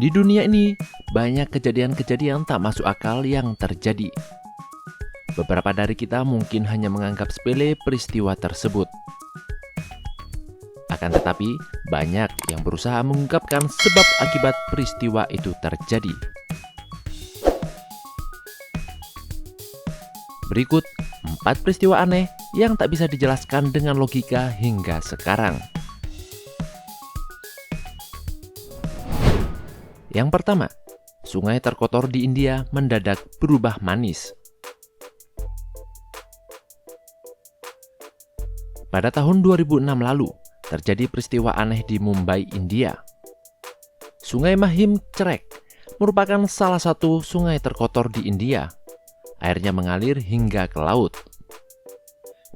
Di dunia ini, banyak kejadian-kejadian tak masuk akal yang terjadi. Beberapa dari kita mungkin hanya menganggap sepele peristiwa tersebut. Akan tetapi, banyak yang berusaha mengungkapkan sebab akibat peristiwa itu terjadi. Berikut 4 peristiwa aneh yang tak bisa dijelaskan dengan logika hingga sekarang. Yang pertama, sungai terkotor di India mendadak berubah manis. Pada tahun 2006 lalu, terjadi peristiwa aneh di Mumbai, India. Sungai Mahim Crek merupakan salah satu sungai terkotor di India. Airnya mengalir hingga ke laut.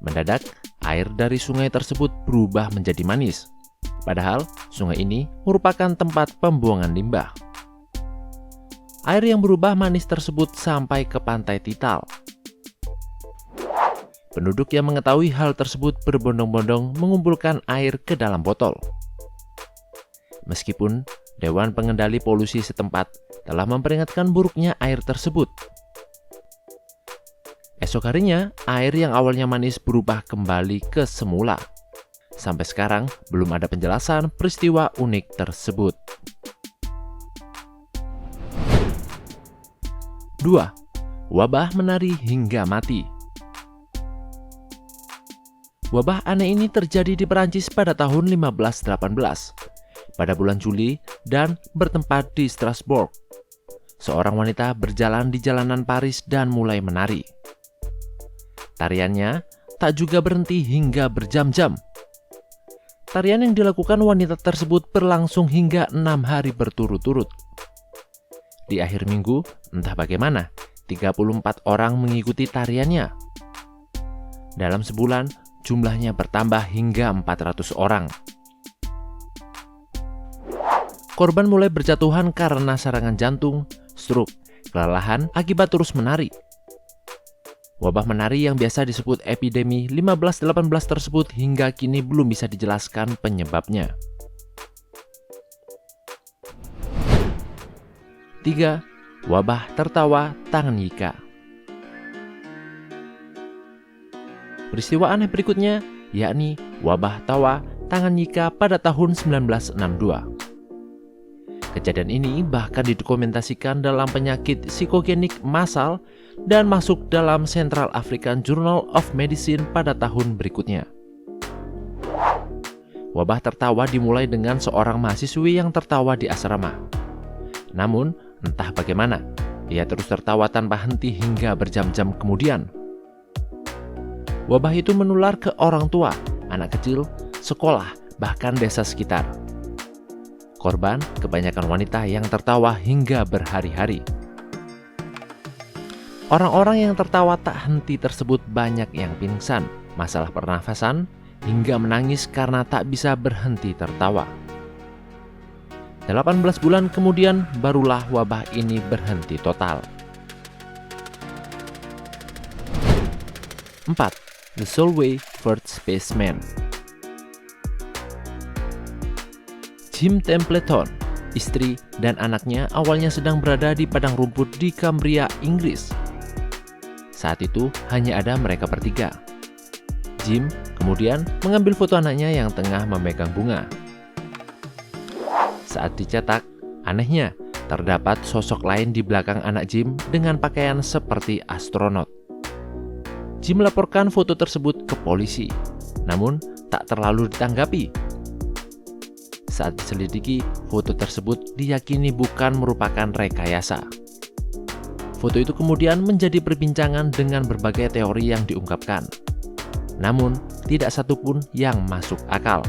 Mendadak, air dari sungai tersebut berubah menjadi manis. Padahal, sungai ini merupakan tempat pembuangan limbah. Air yang berubah manis tersebut sampai ke pantai Tital. Penduduk yang mengetahui hal tersebut berbondong-bondong mengumpulkan air ke dalam botol. Meskipun Dewan Pengendali Polusi setempat telah memperingatkan buruknya air tersebut. Esok harinya, air yang awalnya manis berubah kembali ke semula. Sampai sekarang, belum ada penjelasan peristiwa unik tersebut. 2. Wabah menari hingga mati. Wabah aneh ini terjadi di Perancis pada tahun 1518, pada bulan Juli, dan bertempat di Strasbourg. Seorang wanita berjalan di jalanan Paris dan mulai menari. Tariannya tak juga berhenti hingga berjam-jam. Tarian yang dilakukan wanita tersebut berlangsung hingga 6 hari berturut-turut. Di akhir minggu, entah bagaimana, 34 orang mengikuti tariannya. Dalam sebulan, jumlahnya bertambah hingga 400 orang. Korban mulai berjatuhan karena serangan jantung, stroke, kelelahan akibat terus menari. Wabah menari yang biasa disebut epidemi 1518 tersebut hingga kini belum bisa dijelaskan penyebabnya. 3. Wabah tertawa tangan Yika. Peristiwa aneh berikutnya yakni wabah tawa tangan Yika pada tahun 1962. Kejadian ini bahkan didokumentasikan dalam penyakit psikogenik massal dan masuk dalam Central African Journal of Medicine pada tahun berikutnya. Wabah tertawa dimulai dengan seorang mahasiswi yang tertawa di asrama. Namun, entah bagaimana, ia terus tertawa tanpa henti hingga berjam-jam kemudian. Wabah itu menular ke orang tua, anak kecil, sekolah, bahkan desa sekitar. Korban kebanyakan wanita yang tertawa hingga berhari-hari. Orang-orang yang tertawa tak henti tersebut banyak yang pingsan, masalah pernafasan, hingga menangis karena tak bisa berhenti tertawa. 18 bulan kemudian barulah wabah ini berhenti total. 4. The Solway First Spaceman. Jim Templeton, istri dan anaknya awalnya sedang berada di padang rumput di Cambria, Inggris. Saat itu hanya ada mereka bertiga. Jim kemudian mengambil foto anaknya yang tengah memegang bunga. Saat dicetak, anehnya terdapat sosok lain di belakang anak Jim dengan pakaian seperti astronot. Jim melaporkan foto tersebut ke polisi, namun tak terlalu ditanggapi. Saat diselidiki, foto tersebut diyakini bukan merupakan rekayasa. Foto itu kemudian menjadi perbincangan dengan berbagai teori yang diungkapkan. Namun, tidak satupun yang masuk akal.